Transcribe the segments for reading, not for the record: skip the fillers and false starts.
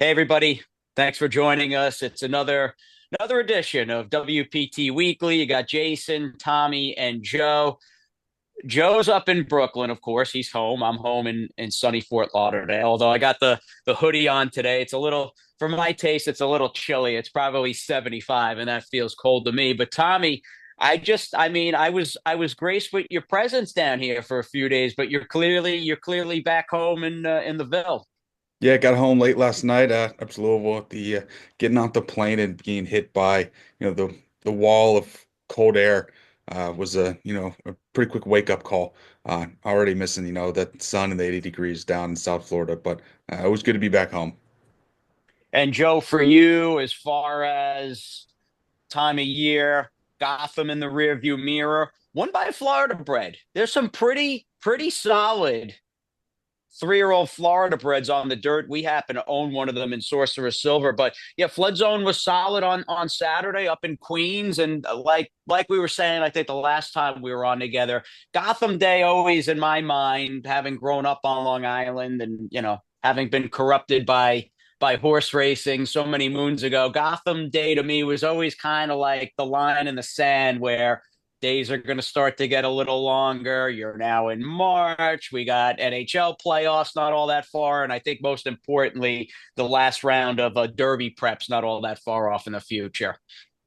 Hey everybody, thanks for joining us. It's another edition of WPT Weekly. You got Jason, Tommy, and Joe. Joe's up in Brooklyn, of course. He's home. I'm home in sunny Fort Lauderdale. Although I got the hoodie on today. It's a little, for my taste, it's a little chilly. It's probably 75, and that feels cold to me. But Tommy, I was graced with your presence down here for a few days, but you're clearly back home in the Ville. Yeah, got home late last night up to Louisville. Getting off the plane and being hit by the wall of cold air was a pretty quick wake up call. Already missing that sun and the 80 degrees down in South Florida, but it was good to be back home. And Joe, for you, as far as time of year, Gotham in the rearview mirror, won by a Florida bred. There's some pretty solid 3-year-old Florida breds on the dirt. We happen to own one of them in Sorcerer Silver. But yeah, Flood Zone was solid on Saturday up in Queens. And like we were saying, I think the last time we were on together, Gotham Day always in my mind, having grown up on Long Island and having been corrupted by horse racing so many moons ago, Gotham Day to me was always kind of like the line in the sand where days are going to start to get a little longer. You're now in March. We got NHL playoffs not all that far. And I think most importantly, the last round of a Derby preps not all that far off in the future.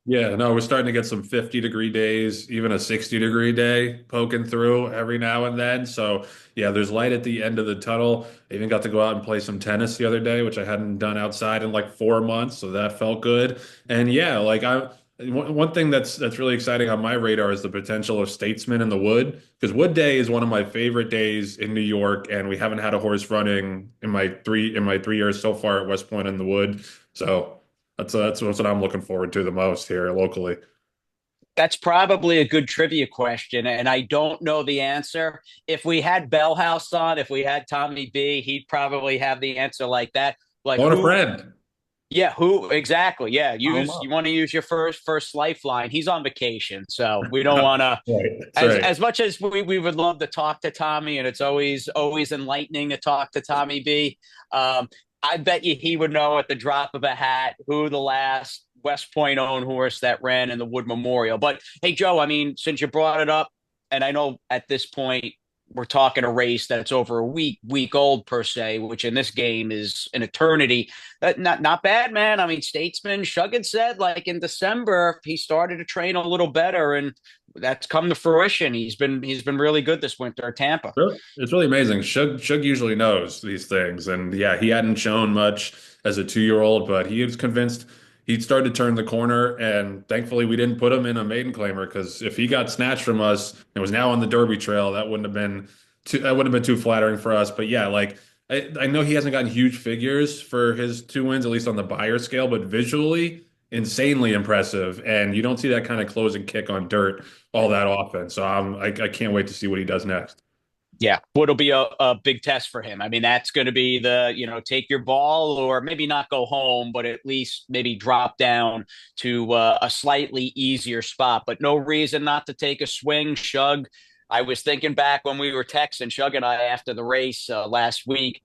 Yeah, no, we're starting to get some 50-degree days, even a 60-degree day poking through every now and then. So, yeah, there's light at the end of the tunnel. I even got to go out and play some tennis the other day, which I hadn't done outside in like 4 months, so that felt good. And yeah, one thing that's really exciting on my radar is the potential of Statesman in the Wood, because Wood Day is one of my favorite days in New York, and we haven't had a horse running in my 3 years so far at West Point in the Wood. So. That's what I'm looking forward to the most here locally. That's probably a good trivia question, and I don't know the answer. If we had Bellhouse on, if we had Tommy B, he'd probably have the answer like that. Like Phone a who friend. Yeah, who exactly? Yeah, Call him use you up. want to use your first lifeline. He's on vacation, so we don't want to. Right. That's right. As much as we would love to talk to Tommy, and it's always enlightening to talk to Tommy B. I bet you he would know at the drop of a hat who the last West Point owned horse that ran in the Wood Memorial. But hey, Joe, I mean, since you brought it up, and I know at this point we're talking a race that's over a week old per se, which in this game is an eternity. Not bad, man. I mean, Statesman Shuggan said like in December he started to train a little better, and that's come to fruition. He's been really good this winter at Tampa. It's really amazing. Shug usually knows these things, and yeah, he hadn't shown much as a 2-year-old, but he was convinced he'd started to turn the corner. And thankfully, we didn't put him in a maiden claimer because if he got snatched from us and was now on the Derby trail, that wouldn't have been too flattering for us. But yeah, like I know he hasn't gotten huge figures for his two wins, at least on the buyer scale, but visually insanely impressive. And you don't see that kind of closing kick on dirt all that often. So I can't wait to see what he does next. Yeah, what'll be a big test for him. I mean, that's going to be take your ball or maybe not go home, but at least maybe drop down to a slightly easier spot. But no reason not to take a swing. Shug, I was thinking back when we were texting Shug and I after the race last week.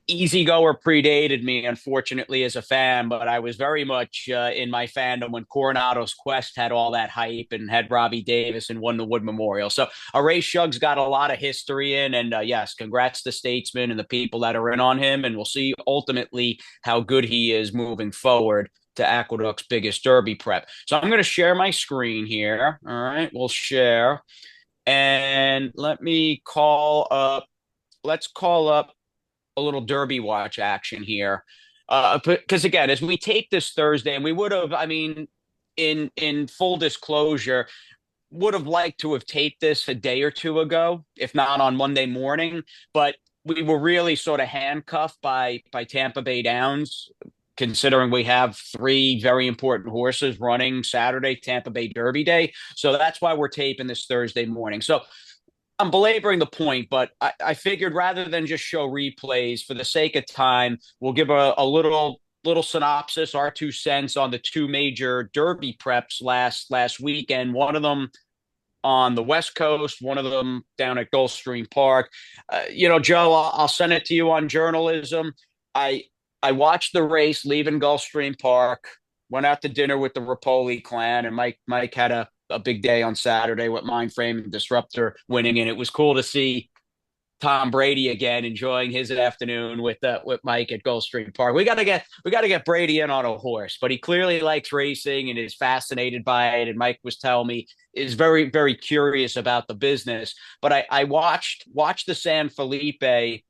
Easy Goer predated me, unfortunately, as a fan, but I was very much in my fandom when Coronado's Quest had all that hype and had Robbie Davis and won the Wood Memorial. So a race Shug's got a lot of history in, and yes, congrats to Statesman and the people that are in on him, and we'll see ultimately how good he is moving forward to Aqueduct's biggest Derby prep. So I'm going to share my screen here. All right, we'll share, and let's call up a little Derby watch action here. Because again, as we tape this Thursday, and we would have, I mean, in full disclosure, would have liked to have taped this a day or two ago, if not on Monday morning. But we were really sort of handcuffed by Tampa Bay Downs, considering we have three very important horses running Saturday, Tampa Bay Derby Day. So that's why we're taping this Thursday morning. So I'm belaboring the point, but I figured rather than just show replays for the sake of time, we'll give a little synopsis, our 2 cents on the two major Derby preps last weekend. One of them on the West Coast, one of them down at Gulfstream Park. Joe, I'll send it to you on journalism. I I watched the race leaving Gulfstream Park, went out to dinner with the Rapoli clan, and Mike had a big day on Saturday with Mindframe and Disruptor winning, and it was cool to see Tom Brady again, enjoying his afternoon with Mike at Gulfstream Park. We got to get Brady in on a horse, but he clearly likes racing and is fascinated by it. And Mike was telling me is very very curious about the business. But I watched the San Felipe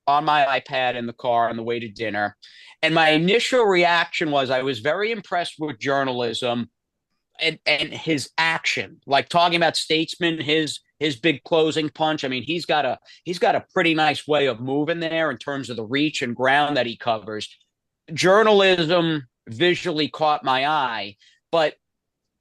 on my iPad in the car on the way to dinner, and my initial reaction was I was very impressed with journalism and his action, like talking about statesman, his big closing punch. I mean, he's got a pretty nice way of moving there in terms of the reach and ground that he covers. Journalism visually caught my eye, but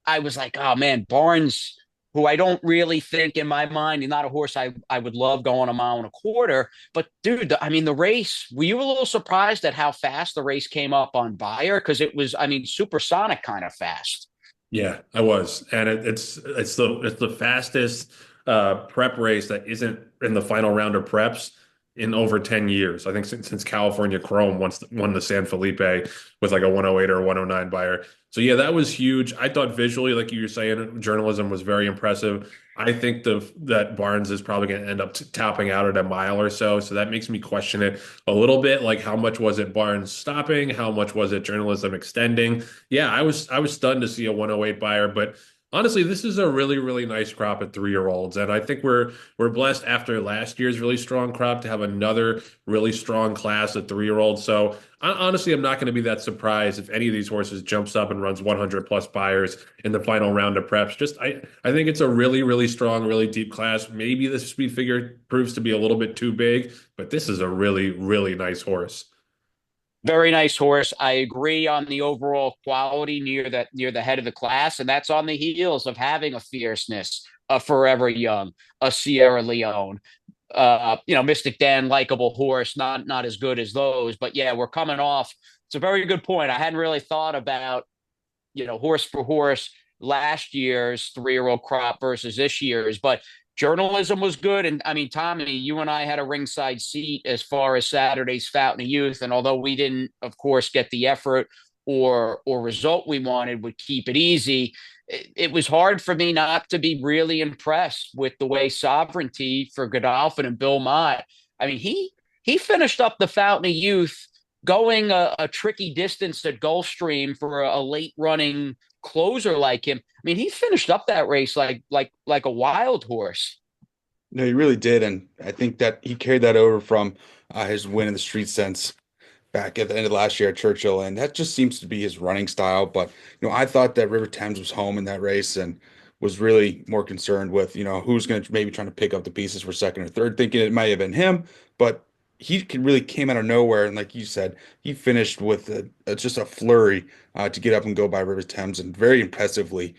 I was like, oh man, Barnes, who I don't really think in my mind, he's not a horse I would love going a mile and a quarter. But dude, I mean, the race, were you a little surprised at how fast the race came up on Bayer? Because it was, I mean, supersonic kind of fast. Yeah, I was, and it's the fastest prep race that isn't in the final round of preps in over 10 years. I think since California Chrome once won the San Felipe with like a 108 or a 109 buyer. So yeah, that was huge. I thought visually, like you were saying, journalism was very impressive. I think that Barnes is probably going to end up topping out at a mile or so. So that makes me question it a little bit. Like, how much was it Barnes stopping? How much was it journalism extending? Yeah, I was stunned to see a 108 buyer, but honestly, this is a really, really nice crop at 3-year-olds. And I think we're blessed after last year's really strong crop to have another really strong class of 3-year-olds. So honestly, I'm not going to be that surprised if any of these horses jumps up and runs 100 plus buyers in the final round of preps. Just I think it's a really, really strong, really deep class. Maybe the speed figure proves to be a little bit too big, but this is a really, really nice horse. Very nice horse. I agree on the overall quality near the head of the class, and that's on the heels of having a fierceness, a Forever Young, a Sierra Leone, Mystic Dan, likable horse, not as good as those, but yeah, we're coming off. It's a very good point. I hadn't really thought about horse for horse last year's 3-year-old crop versus this year's, but journalism was good. And I mean, Tommy, you and I had a ringside seat as far as Saturday's Fountain of Youth. And although we didn't, of course, get the effort or result we wanted would Keep It Easy, it was hard for me not to be really impressed with the way Sovereignty for Godolphin and Bill Mott. I mean, he finished up the Fountain of Youth going a tricky distance at Gulfstream for a late running closer like him. I mean, he finished up that race like a wild horse. No, he really did, and I think that he carried that over from his win in the Street Sense back at the end of last year at Churchill, and that just seems to be his running style. But I thought that River Thames was home in that race and was really more concerned with who's going to maybe trying to pick up the pieces for second or third, thinking it might have been him, but really came out of nowhere, and like you said, he finished with just a flurry to get up and go by River Thames, and very impressively.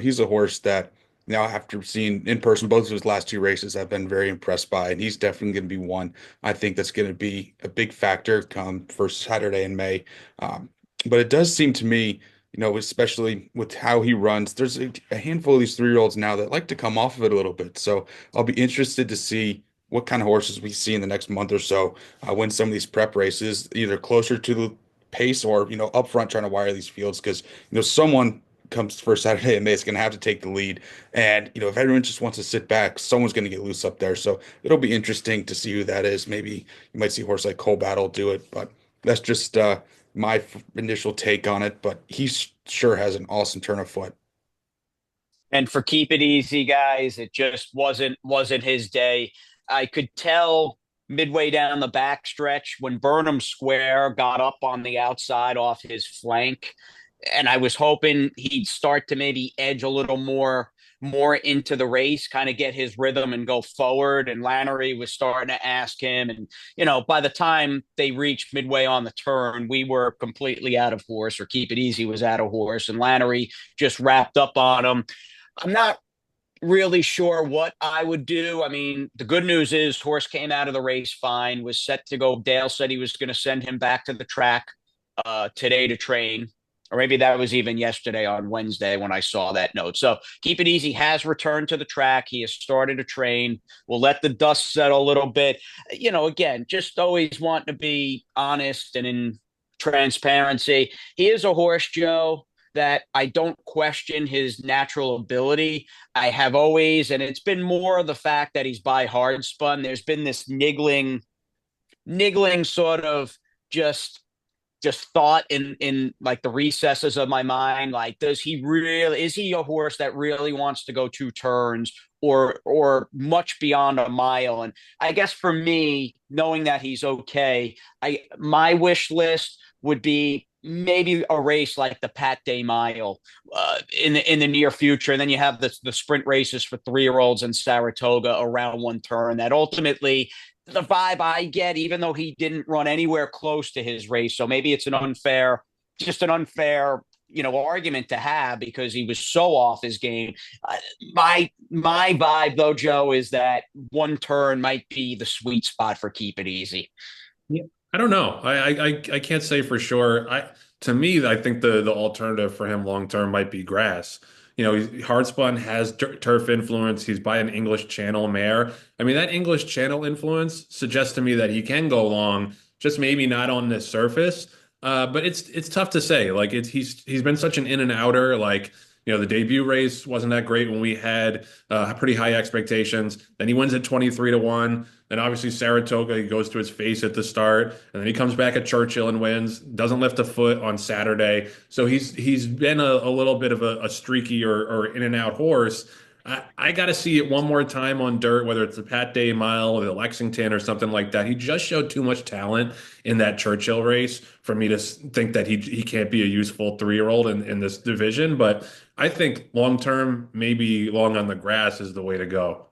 He's a horse that now, after seeing in person both of his last two races, I've been very impressed by, and he's definitely going to be one I think that's going to be a big factor come first Saturday in May. But it does seem to me, especially with how he runs, there's a handful of these 3-year-olds now that like to come off of it a little bit. So I'll be interested to see what kind of horses we see in the next month or so when some of these prep races, either closer to the pace or up front trying to wire these fields, because someone comes first Saturday in May is going to have to take the lead. And, if everyone just wants to sit back, someone's going to get loose up there. So it'll be interesting to see who that is. Maybe you might see a horse like Cole Battle do it, but that's just my initial take on it. But he sure has an awesome turn of foot. And for Keep It Easy, guys, it just wasn't his day. I could tell midway down the backstretch when Burnham Square got up on the outside off his flank, and I was hoping he'd start to maybe edge a little more into the race, kind of get his rhythm and go forward. And Lannery was starting to ask him. And, by the time they reached midway on the turn, we were completely out of horse, or Keep It Easy was out of horse. And Lannery just wrapped up on him. I'm not really sure what I would do. I mean, the good news is horse came out of the race fine, was set to go. Dale said he was going to send him back to the track today to train. or maybe that was even yesterday on Wednesday when I saw that note. So Keep It Easy has returned to the track. He has started to train. We'll let the dust settle a little bit. Again, just always want to be honest and in transparency. He is a horse, Joe, that I don't question his natural ability. I have always, and it's been more the fact that he's by hard spun. There's been this niggling sort of just thought in like the recesses of my mind, like, is he a horse that really wants to go 2 turns or much beyond a mile? And I guess for me, knowing that he's okay, my wish list would be maybe a race like the Pat Day Mile in the near future. And then you have the sprint races for 3-year-olds in Saratoga around 1 turn. That ultimately, the vibe I get, even though he didn't run anywhere close to his race. So maybe it's an unfair argument to have because he was so off his game. My vibe though, Joe, is that 1 turn might be the sweet spot for Keep It Easy. Yeah. I don't know. I can't say for sure. To me, I think the alternative for him long term might be grass. Hardspun has turf influence. He's by an English Channel mare. I mean, that English Channel influence suggests to me that he can go long, just maybe not on the surface. But it's tough to say. Like he's been such an in and outer. Like the debut race wasn't that great when we had pretty high expectations. Then he wins at 23-1. Then obviously Saratoga, he goes to his face at the start, and then he comes back at Churchill and wins. Doesn't lift a foot on Saturday, so he's been a little bit of a streaky or in and out horse. I got to see it one more time on dirt, whether it's the Pat Day Mile or the Lexington or something like that. He just showed too much talent in that Churchill race for me to think that he can't be a useful 3-year-old in this division. But I think long term, maybe long on the grass is the way to go.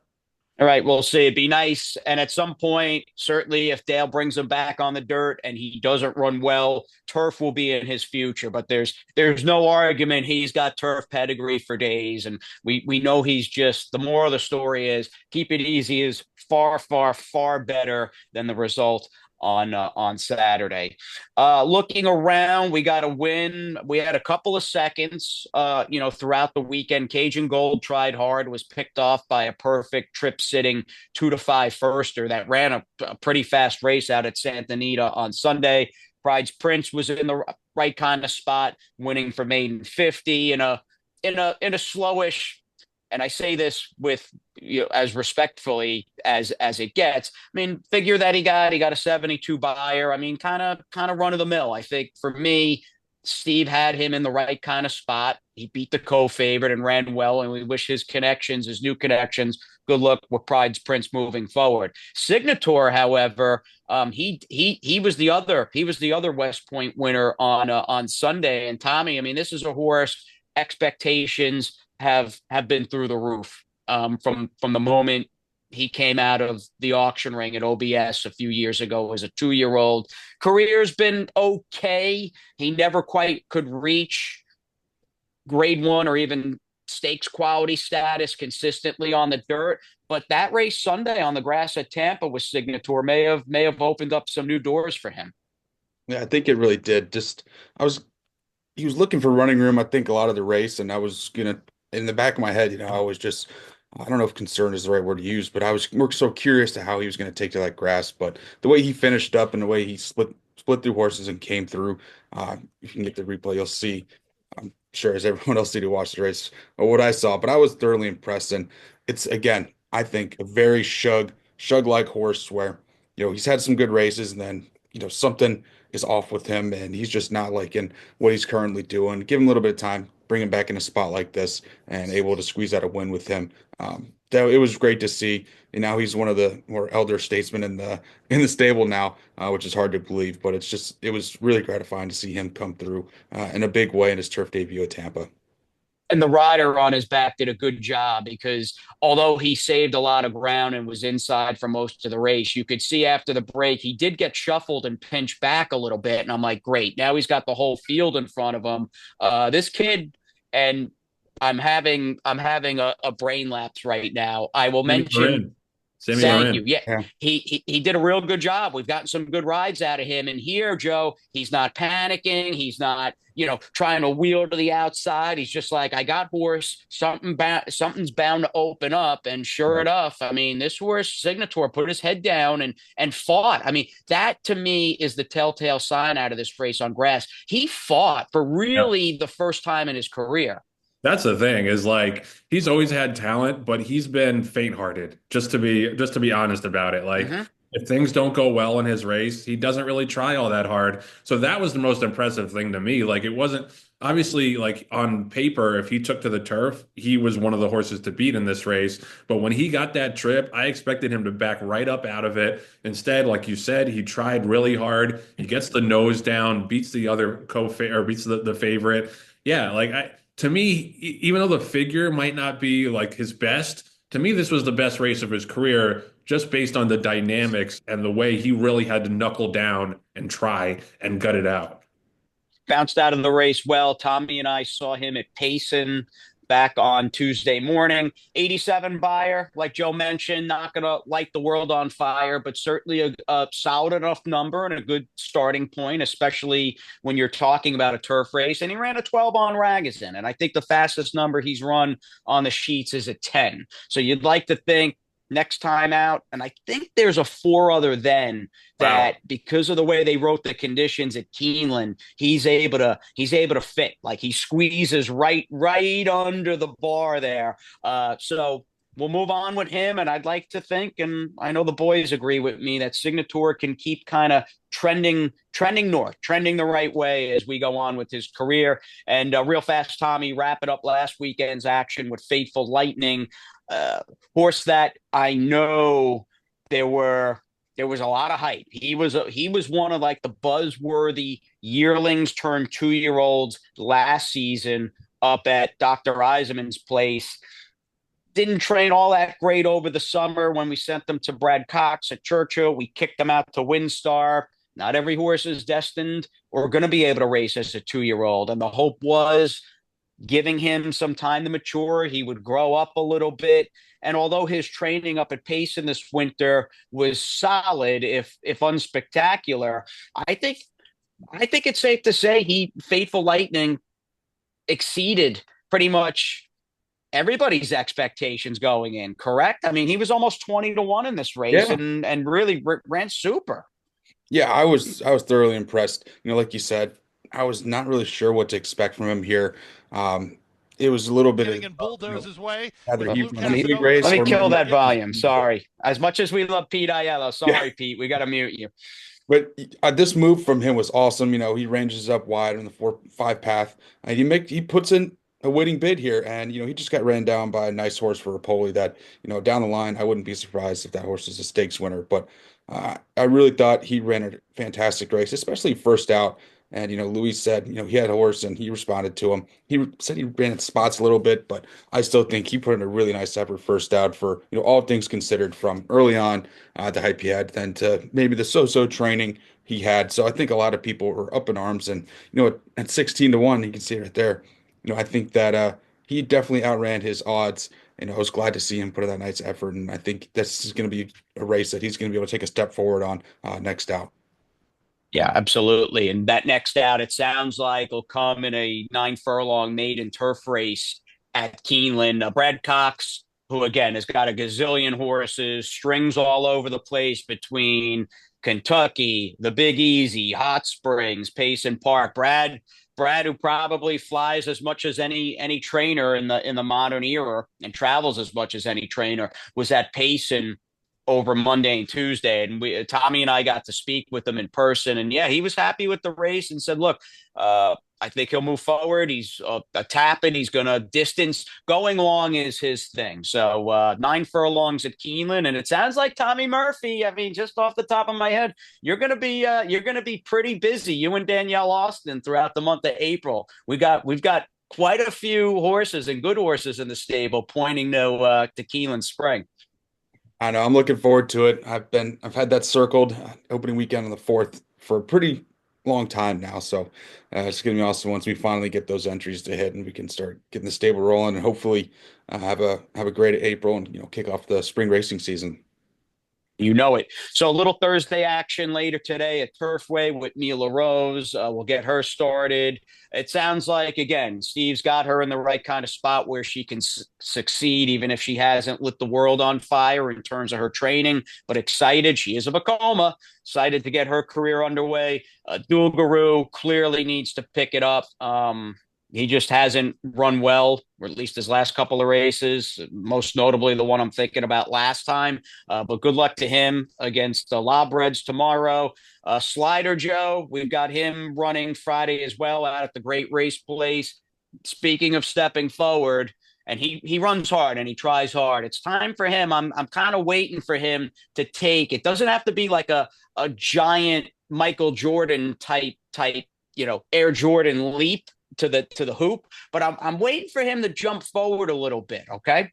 All right, we'll see. It'd be nice. And at some point, certainly if Dale brings him back on the dirt and he doesn't run well, turf will be in his future. But there's no argument he's got turf pedigree for days. And we know he's just, the moral of the story is Keep It Easy is far, far, far better than the result on Saturday. Looking around, we got a win. We had a couple of seconds, throughout the weekend. Cajun Gold tried hard, was picked off by a perfect trip sitting 2-5 firster that ran a pretty fast race out at Santa Anita on Sunday. Pride's Prince was in the right kind of spot, winning for Maiden 50 in a slowish, and I say this with as respectfully as it gets. I mean, figure that he got a 72 buyer. I mean, kind of run of the mill. I think for me, Steve had him in the right kind of spot. He beat the co-favorite and ran well, and we wish his new connections, good luck with Pride's Prince moving forward. Signator, however, he was the other West Point winner on Sunday. And Tommy, I mean, this is a horse expectations have been through the roof from the moment he came out of the auction ring at OBS a few years ago as a 2-year-old. Career's been okay. He never quite could reach grade 1 or even stakes quality status consistently on the dirt. But that race Sunday on the grass at Tampa with Signator may have opened up some new doors for him. Yeah, I think it really did. He was looking for running room, I think, a lot of the race, and I was gonna, in the back of my head, I was just, I don't know if concern is the right word to use, but I was more so curious to how he was going to take to that grass. But the way he finished up and the way he split through horses and came through, if you can get the replay, you'll see. I'm sure as everyone else did who watched the race or what I saw, but I was thoroughly impressed. And it's again, I think a very shug-like horse where he's had some good races and then something is off with him and he's just not liking what he's currently doing. Give him a little bit of time, bring him back in a spot like this, and able to squeeze out a win with him. It was great to see. And now he's one of the more elder statesmen in the stable now, which is hard to believe. But it was really gratifying to see him come through in a big way in his turf debut at Tampa. And the rider on his back did a good job because although he saved a lot of ground and was inside for most of the race, you could see after the break, he did get shuffled and pinched back a little bit. And I'm like, great. Now he's got the whole field in front of him. This kid, and I'm having a brain lapse right now. I will mention Sammy Thank you. Marin. Yeah, Yeah. he did a real good job. We've gotten some good rides out of him. And here, Joe, he's not panicking. He's not, trying to wheel to the outside. He's just like, I got horse. Something's bound to open up. And sure Right. enough, I mean, this horse, Signature, put his head down and fought. I mean, that to me is the telltale sign out of this race on grass. He fought for Yeah. really the first time in his career. That's the thing is like he's always had talent, but he's been faint-hearted, just to be honest about it. Like Hmm. if things don't go well in his race, he doesn't really try all that hard. So that was the most impressive thing to me. Like it wasn't obviously like on paper, if he took to the turf, he was one of the horses to beat in this race. But when he got that trip, I expected him to back right up out of it. Instead, like you said, he tried really hard. He gets the nose down, beats the other or beats the favorite. Yeah, like to me, even though the figure might not be like his best, to me, this was the best race of his career just based on the dynamics and the way he really had to knuckle down and try and gut it out. Bounced out of the race well. Tommy and I saw him at Payson back on Tuesday morning. 87 buyer, like Joe mentioned, not going to light the world on fire, but certainly a solid enough number and a good starting point, especially when you're talking about a turf race. And he ran a 12 on Ragozin. And I think the fastest number he's run on the sheets is a 10. So you'd like to think next time out. And I think there's a four other then Wow. that because of the way they wrote the conditions at Keeneland, he's able to fit. Like he squeezes right under the bar there. So we'll move on with him. And I'd like to think, and I know the boys agree with me, that Signature can keep kind of trending north, trending the right way as we go on with his career. And real fast, Tommy, wrapping up last weekend's action with Faithful Lightning, uh, horse that I know there was a lot of hype. He was one of like the buzzworthy yearlings turned 2 year olds last season up at Dr. Eisenman's place. Didn't train all that great over the summer when we sent them to Brad Cox at Churchill. We kicked them out to Windstar. Not every horse is destined or going to be able to race as a 2 year old. And the hope was giving him some time to mature. He would grow up a little bit. And although his training up at Payson this winter was solid, if unspectacular, I think I think it's safe to say he Faithful Lightning exceeded pretty much everybody's expectations going in. Correct? I mean, he was almost 20 to 1 in this race, Yeah. and really ran super. Yeah, I was thoroughly impressed. Like you said, I was not really sure what to expect from him here. Um, it was a little bit Getting of, in Bulldozer's way either with he Blue runs Let a me big Casino. let race me or kill maybe. that volume. Sorry. As much as we love Pete Aiello, Yeah. sorry, Pete, we got to mute you. But this move from him was awesome. He ranges up wide on the 4-5 path, and he puts in a winning bid here. And he just got ran down by a nice horse for a Poli that down the line I wouldn't be surprised if that horse is a stakes winner. But I really thought he ran a fantastic race, especially first out. And Luis said he had a horse and he responded to him. He said he ran at spots a little bit, but I still think he put in a really nice effort first out for all things considered from early on the hype he had, then to maybe the so-so training he had. So I think a lot of people were up in arms, and at 16 to 1, you can see it right there. I think that he definitely outran his odds, and I was glad to see him put in that nice effort. And I think this is going to be a race that he's going to be able to take a step forward on next out. Yeah, absolutely. And that next out, it sounds like will come in a 9 furlong maiden turf race at Keeneland. Brad Cox, who again has got a gazillion horses, strings all over the place between Kentucky, the Big Easy, Hot Springs, Payson Park. Brad, who probably flies as much as any trainer in the modern era and travels as much as any trainer, was at Payson over Monday and Tuesday. And Tommy and I got to speak with him in person. And yeah, he was happy with the race and said, look, I think he'll move forward. He's a tapping. He's going to distance. Going long is his thing. So 9 furlongs at Keeneland. And it sounds like Tommy Murphy, I mean, just off the top of my head, you're going to be pretty busy. You and Danielle Austin throughout the month of April. We've got quite a few horses and good horses in the stable pointing to Keeneland Spring. I know I'm looking forward to it. I've had that circled opening weekend on the 4th for a pretty long time now. So it's going to be awesome once we finally get those entries to hit and we can start getting the stable rolling and hopefully have a great April and kick off the spring racing season. You know it. So a little Thursday action later today at Turfway with Mila Rose. We'll get her started. It sounds like, again, Steve's got her in the right kind of spot where she can succeed, even if she hasn't lit the world on fire in terms of her training, but excited. She is a Vekoma, excited to get her career underway. Dulgaroo clearly needs to pick it up. He just hasn't run well, or at least his last couple of races, most notably the one I'm thinking about last time. But good luck to him against the Thoroughbreds tomorrow. Slider Joe, we've got him running Friday as well out at the Great Race Place. Speaking of stepping forward, and he runs hard and he tries hard. It's time for him. I'm kind of waiting for him to take. It doesn't have to be like a giant Michael Jordan type, Air Jordan leap to the hoop, but I'm waiting for him to jump forward a little bit. Okay.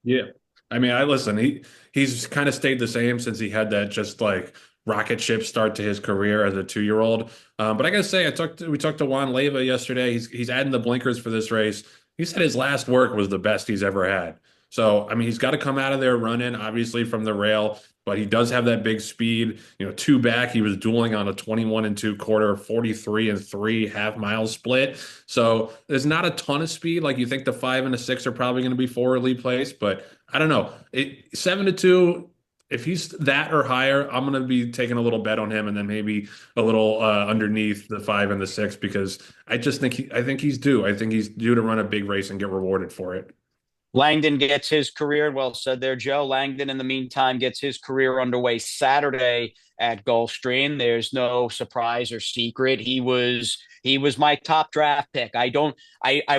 Yeah. I mean, I listen, he's kind of stayed the same since he had that just like rocket ship start to his career as a 2-year-old. But I gotta say, we talked to Juan Leyva yesterday. He's adding the blinkers for this race. He said his last work was the best he's ever had. So, I mean, he's got to come out of there running, obviously from the rail, but he does have that big speed. Two back, he was dueling on a 21 and 2 quarter, 43 and 3 half-mile split. So there's not a ton of speed. Like you think the 5 and the 6 are probably going to be forwardly placed, but I don't know. 7 to 2, if he's that or higher, I'm going to be taking a little bet on him and then maybe a little underneath the 5 and the 6 because I think he's due. I think he's due to run a big race and get rewarded for it. Langdon gets his career, well said there, Joe. Langdon, in the meantime, gets his career underway Saturday at Gulfstream. There's no surprise or secret. He was my top draft pick. I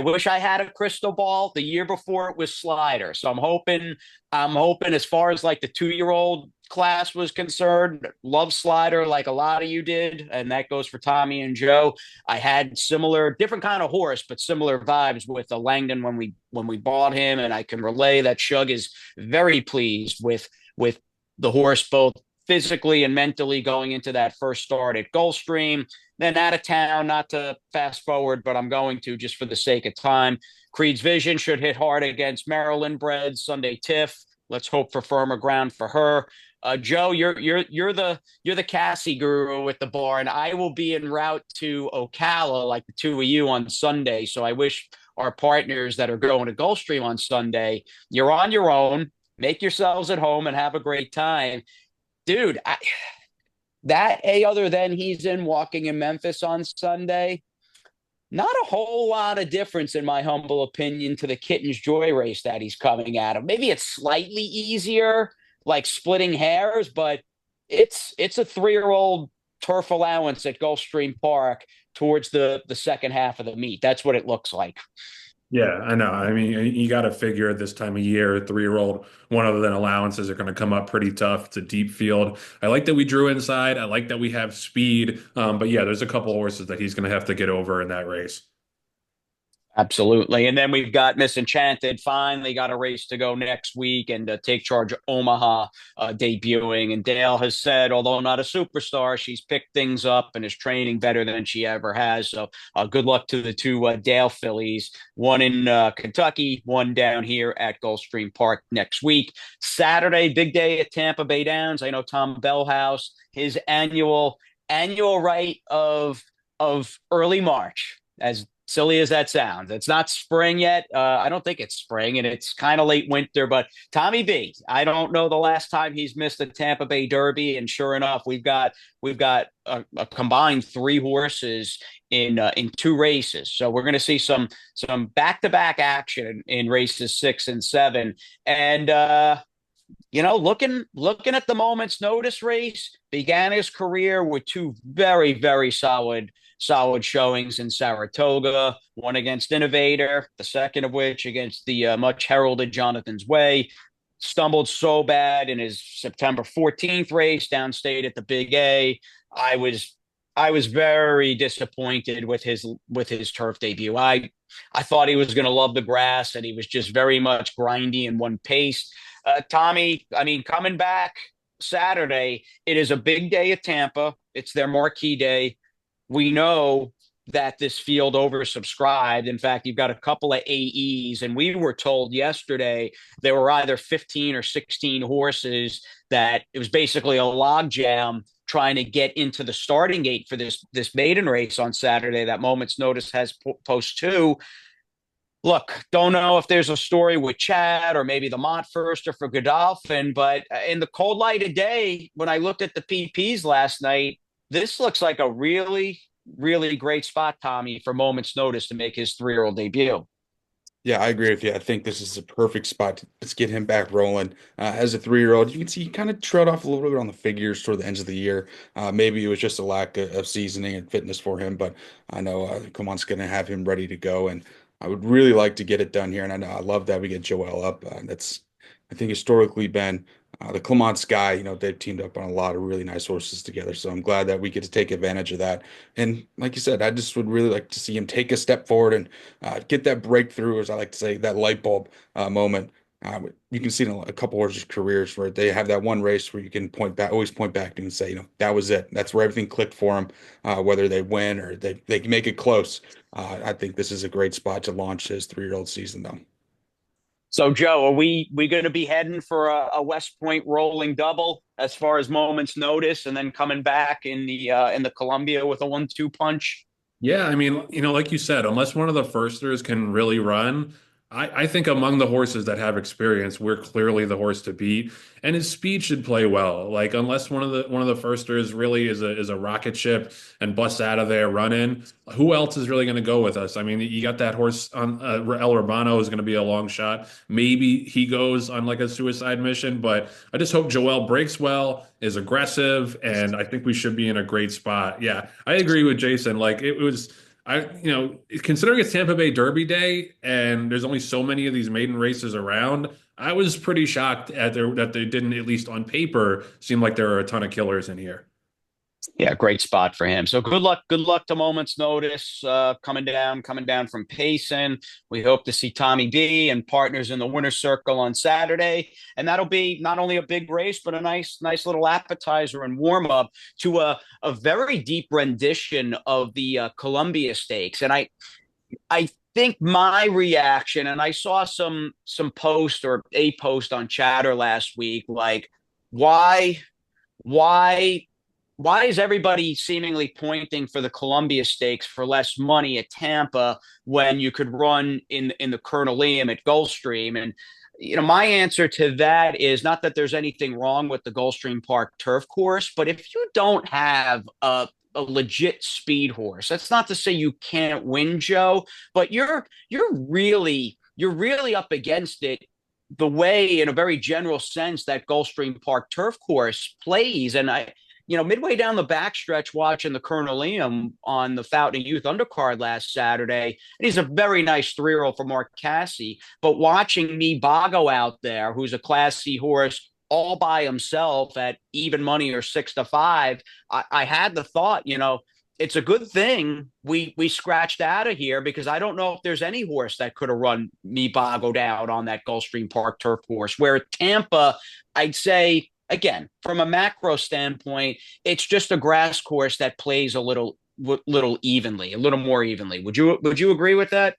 wish I had a crystal ball. The year before it was Slider. So I'm hoping as far as like the 2-year-old class was concerned, love Slider like a lot of you did, and that goes for Tommy and Joe. I had similar, different kind of horse, but similar vibes with the Langdon when we bought him, and I can relay that Shug is very pleased with the horse both physically and mentally going into that first start at Gulfstream. Then out of town, not to fast forward, but I'm going to just for the sake of time. Creed's Vision should hit hard against Maryland Bred Sunday Tiff. Let's hope for firmer ground for her. Joe, you're the Cassie guru at the bar, and I will be en route to Ocala like the two of you on Sunday. So I wish our partners that are going to Gulfstream on Sunday, you're on your own. Make yourselves at home and have a great time, dude. Other than he's in walking in Memphis on Sunday, not a whole lot of difference, in my humble opinion, to the Kitten's Joy race that he's coming out of. Maybe it's slightly easier, like splitting hairs, but it's a 3-year-old turf allowance at Gulfstream Park towards the second half of the meet. That's what it looks like. Yeah, I know. I mean, you got to figure at this time of year, 3-year-old, one of the allowances are going to come up pretty tough. It's a deep field. I like that we drew inside. I like that we have speed. But yeah, there's a couple horses that he's going to have to get over in that race. Absolutely. And then we've got Miss Enchanted finally got a race to go next week, and Take Charge Omaha debuting. And Dale has said, although not a superstar, she's picked things up and is training better than she ever has. So good luck to the two Dale fillies, one in Kentucky, one down here at Gulfstream Park next week. Saturday, big day at Tampa Bay Downs. I know Tom Bellhouse, his annual rite of early March, as silly as that sounds. It's not spring yet. I don't think it's spring, and it's kind of late winter. But Tommy B, I don't know the last time he's missed a Tampa Bay Derby, and sure enough, we've got a combined 3 horses in 2 races. So we're going to see some back-to-back action in races 6 and 7, and looking at the moment's notice race, began his career with 2 very, very solid showings in Saratoga, one against Innovator, the second of which against the much heralded Jonathan's Way. Stumbled so bad in his September 14th race downstate at the Big A. I was very disappointed with his turf debut. I thought he was going to love the grass, and he was just very much grindy and one pace. Tommy, I mean, coming back Saturday, it is a big day at Tampa. It's their marquee day. We know that this field oversubscribed. In fact, you've got a couple of AEs, and we were told yesterday there were either 15 or 16 horses that it was basically a logjam trying to get into the starting gate for this maiden race on Saturday. That Moment's Notice has post two. Look, don't know if there's a story with Chad or maybe the Mont first or for Godolphin, but in the cold light of day, when I looked at the PPs last night, this looks like a really, really great spot, Tommy, for Moment's Notice to make his 3-year-old debut. Yeah, I agree with you. I think this is a perfect spot to let's get him back rolling. As a 3-year-old, you can see he kind of trailed off a little bit on the figures toward the ends of the year. Maybe it was just a lack of seasoning and fitness for him, but I know Comont's going to have him ready to go, and I would really like to get it done here. And I know I love that we get Joel up. That's I think historically been the Clement Sky. They've teamed up on a lot of really nice horses together, so I'm glad that we get to take advantage of that. And like you said, I just would really like to see him take a step forward and get that breakthrough, as I like to say, that light bulb moment. You can see in a couple horses' careers where they have that one race where you can always point back to and say, that was it. That's where everything clicked for them, whether they win or they can make it close. I think this is a great spot to launch his 3-year-old season, though. So, Joe, are we going to be heading for a West Point rolling double as far as Moment's Notice, and then coming back in the Columbia with a 1-2 punch? Yeah, I mean, like you said, unless one of the firsters can really run, I think among the horses that have experience, we're clearly the horse to beat, and his speed should play well. Like unless one of the firsters really is a rocket ship and busts out of there running, who else is really going to go with us? I mean, you got that horse on El Urbano is going to be a long shot. Maybe he goes on like a suicide mission, but I just hope Joel breaks well, is aggressive, and I think we should be in a great spot. Yeah, I agree with Jason. Like it was. Considering it's Tampa Bay Derby day and there's only so many of these maiden races around, I was pretty shocked that they didn't, at least on paper, seem like there are a ton of killers in here. Yeah, great spot for him. So good luck to Moment's Notice coming down from Payson. We hope to see Tommy B and partners in the winner's circle on Saturday, and that'll be not only a big race but a nice little appetizer and warm up to a very deep rendition of the Columbia Stakes. And I think my reaction, and I saw some post or a post on Chatter last week, like why why why is everybody seemingly pointing for the Columbia Stakes for less money at Tampa when you could run in the Colonel Liam at Gulfstream? And my answer to that is not that there's anything wrong with the Gulfstream Park turf course, but if you don't have a legit speed horse, that's not to say you can't win, Joe, but you're really up against it the way, in a very general sense, that Gulfstream Park turf course plays. And midway down the backstretch, watching the Colonel Liam on the Fountain Youth undercard last Saturday, and he's a very nice 3-year-old for Mark Cassie. But watching me Bago out there, who's a Class C horse all by himself at even money or 6-5, I had the thought, it's a good thing we scratched out of here, because I don't know if there's any horse that could have run me Bago down on that Gulfstream Park turf course. Where Tampa, I'd say, again, from a macro standpoint, it's just a grass course that plays a little evenly, a little more evenly. Would you agree with that?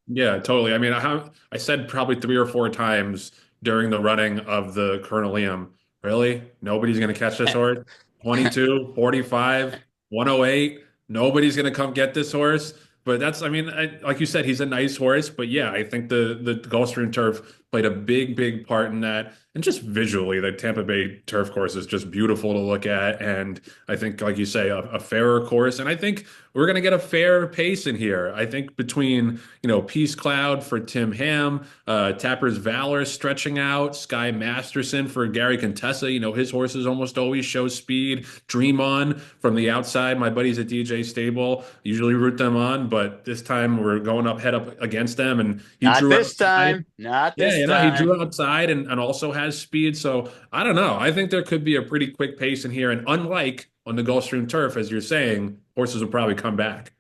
Yeah, totally. I mean, I said probably 3 or 4 times during the running of the Colonel Liam, really? Nobody's going to catch this horse? 22, 45, 108. Nobody's going to come get this horse. But that's, I mean, like you said, he's a nice horse. But yeah, I think the Gulfstream turf played a big, big part in that. And just visually, the Tampa Bay turf course is just beautiful to look at. And I think, like you say, a fairer course. And I think we're going to get a fair pace in here. I think between, Peace Cloud for Tim Ham, Tapper's Valor stretching out, Sky Masterson for Gary Contessa. His horses almost always show speed. Dream On from the outside. My buddies at DJ Stable usually root them on, but this time we're going head up against them. And he Not drew this outside. time. Not Yeah, this he time. drew outside and also has speed. So I don't know. I think there could be a pretty quick pace in here. And unlike on the Gulfstream turf, as you're saying, horses will probably come back.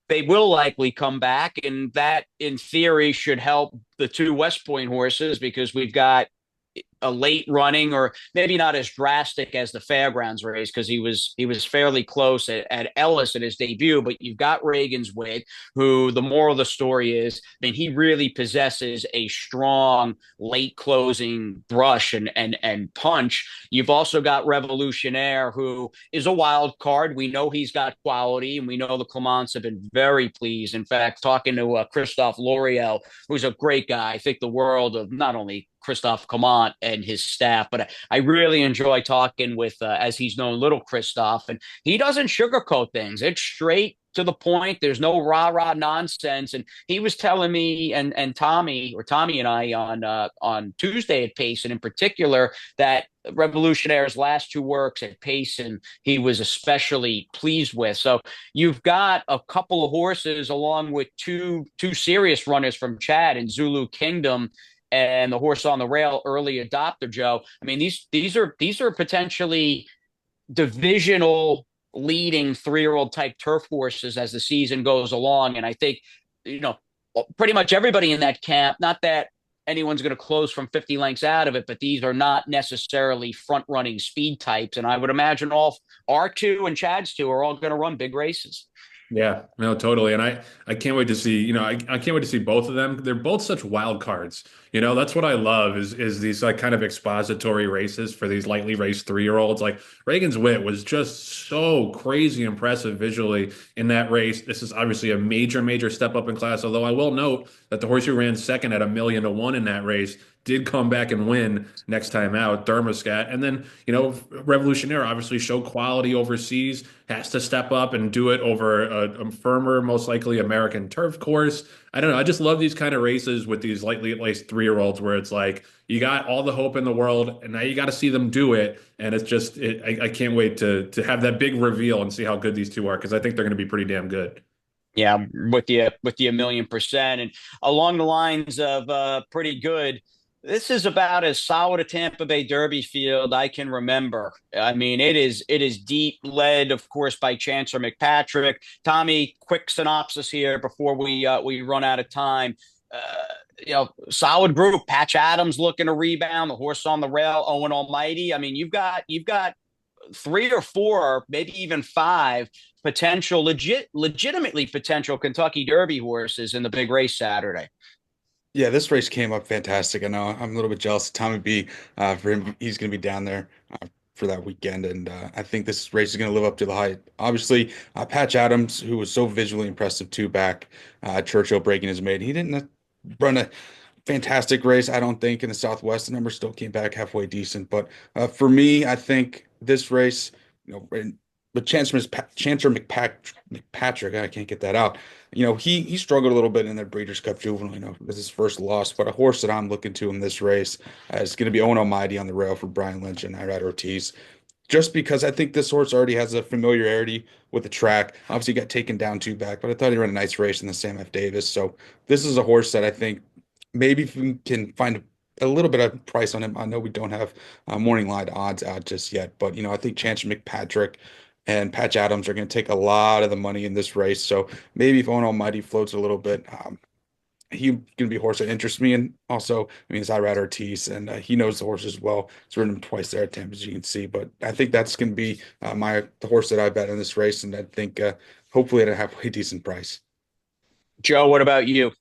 They will likely come back, and that, in theory, should help the two West Point horses, because we've got a late running, or maybe not as drastic as the Fairgrounds race, because he was fairly close at Ellis in his debut. But you've got Reagan's Wit, who the moral of the story is, I mean, he really possesses a strong late closing brush and punch. You've also got Revolutionnaire, who is a wild card. We know he's got quality, and we know the Clements have been very pleased. In fact, talking to Christophe L'Oreal, who's a great guy, I think the world of not only Christophe Clement and his staff, but I really enjoy talking with, as he's known, little Christophe, and he doesn't sugarcoat things. It's straight to the point. There's no rah rah nonsense. And he was telling me and Tommy and I on Tuesday at Payson in particular, that Revolutionaire's last two works at Payson he was especially pleased with. So you've got a couple of horses along with two serious runners from Chad and Zulu Kingdom and the horse on the rail, early adopter Joe. I mean, these are potentially divisional leading 3-year-old type turf horses as the season goes along. And I think, pretty much everybody in that camp, not that anyone's going to close from 50 lengths out of it, but these are not necessarily front running speed types. And I would imagine all R2 and Chad's two are all going to run big races. Yeah, no, totally. And I can't wait to see, I can't wait to see both of them. They're both such wild cards. That's what I love is these like kind of expository races for these lightly raced 3-year-olds. Like Reagan's Wit was just so crazy impressive visually in that race. This is obviously a major, major step up in class. Although I will note that the horse who ran second at 1,000,000 to 1 in that race did come back and win next time out, Thermostat. And then, Revolutionnaire obviously showed quality overseas, has to step up and do it over a firmer, most likely American turf course. I don't know. I just love these kind of races with these lightly laced 3-year-olds where it's like you got all the hope in the world and now you got to see them do it. And it's just, I can't wait to have that big reveal and see how good these two are, because I think they're going to be pretty damn good. Yeah, with you 1,000,000%. And along the lines of pretty good, this is about as solid a Tampa Bay Derby field I can remember. I mean, it is deep, led, of course, by Chancellor McPatrick. Tommy, quick synopsis here before we run out of time. Solid group. Patch Adams looking to rebound. The horse on the rail, Owen Almighty. I mean, you've got three or four, maybe even five legitimately potential Kentucky Derby horses in the big race Saturday. Yeah, this race came up fantastic. I know I'm a little bit jealous of Tommy B. For him, he's going to be down there for that weekend, and I think this race is going to live up to the hype. Obviously, Patch Adams, who was so visually impressive too, back Churchill breaking his maiden. He didn't run a fantastic race, I don't think, in the Southwest. The number still came back halfway decent, but for me, I think this race, but Chancellor McPatrick, I can't get that out. He struggled a little bit in the Breeders' Cup Juvenile. This is his first loss, but a horse that I'm looking to in this race is going to be Owen Almighty on the rail for Brian Lynch and Irad Ortiz. Just because I think this horse already has a familiarity with the track. Obviously, he got taken down two back, but I thought he ran a nice race in the Sam F. Davis. So this is a horse that I think maybe if we can find a little bit of price on him. I know we don't have morning line odds out just yet, but I think Chancellor McPatrick and Patch Adams are going to take a lot of the money in this race. So maybe if Owen Almighty floats a little bit, he's going to be a horse that interests me. And also, it's Irad Ortiz, and he knows the horse as well. He's ridden him twice there at Tampa, as you can see. But I think that's going to be the horse that I bet in this race, and I think hopefully at a halfway decent price. Joe, what about you?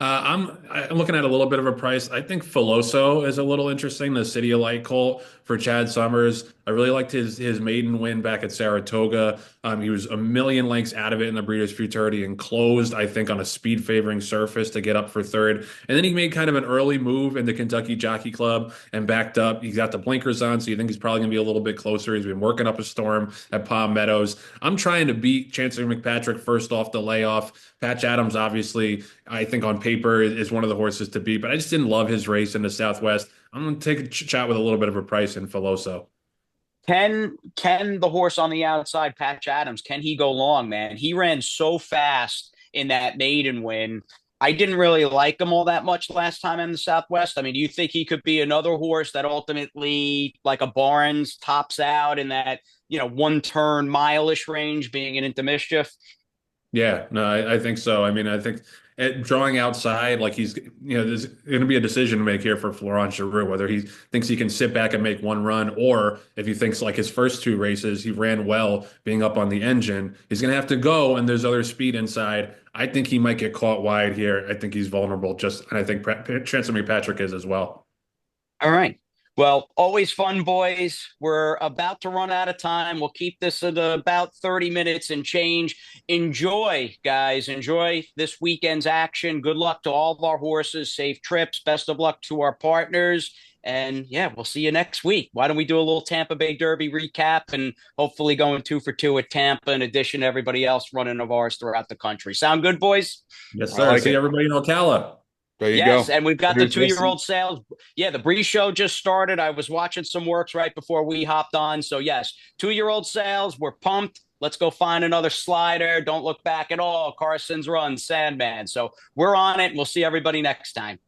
I'm looking at a little bit of a price. I think Filoso is a little interesting. The City of Light colt for Chad Summers. I really liked his maiden win back at Saratoga. He was 1,000,000 lengths out of it in the Breeders' Futurity and closed, I think, on a speed favoring surface to get up for third. And then he made kind of an early move in the Kentucky Jockey Club and backed up. He's got the blinkers on, so you think he's probably going to be a little bit closer. He's been working up a storm at Palm Meadows. I'm trying to beat Chancellor McPatrick first off the layoff. Patch Adams, obviously, I think on paper is one of the horses to beat, but I just didn't love his race in the Southwest. I'm going to take a chat with a little bit of a price in Filoso. Can the horse on the outside, Patch Adams, can he go long, man? He ran so fast in that maiden win. I didn't really like him all that much last time in the Southwest. I mean, do you think he could be another horse that ultimately, like a Barnes, tops out in that, one turn mile-ish range, being an into mischief? Yeah, no, I think so. I mean, I think drawing outside, like there's going to be a decision to make here for Florent Geroux, whether he thinks he can sit back and make one run, or if he thinks like his first two races, he ran well being up on the engine, he's going to have to go and there's other speed inside. I think he might get caught wide here. I think he's vulnerable and I think Transemy Patrick is as well. All right. Well, always fun, boys. We're about to run out of time. We'll keep this at about 30 minutes and change. Enjoy, guys. Enjoy this weekend's action. Good luck to all of our horses. Safe trips. Best of luck to our partners. And yeah, we'll see you next week. Why don't we do a little Tampa Bay Derby recap and hopefully going 2 for 2 at Tampa in addition to everybody else running of ours throughout the country. Sound good, boys? Yes, sir. See everybody in Ocala. There you Yes, go. and we've got the 2-year-old sales. Yeah, the Bree show just started. I was watching some works right before we hopped on. So yes, 2-year-old sales. We're pumped. Let's go find another slider. Don't look back at all. Carson's Run, Sandman. So we're on it. We'll see everybody next time.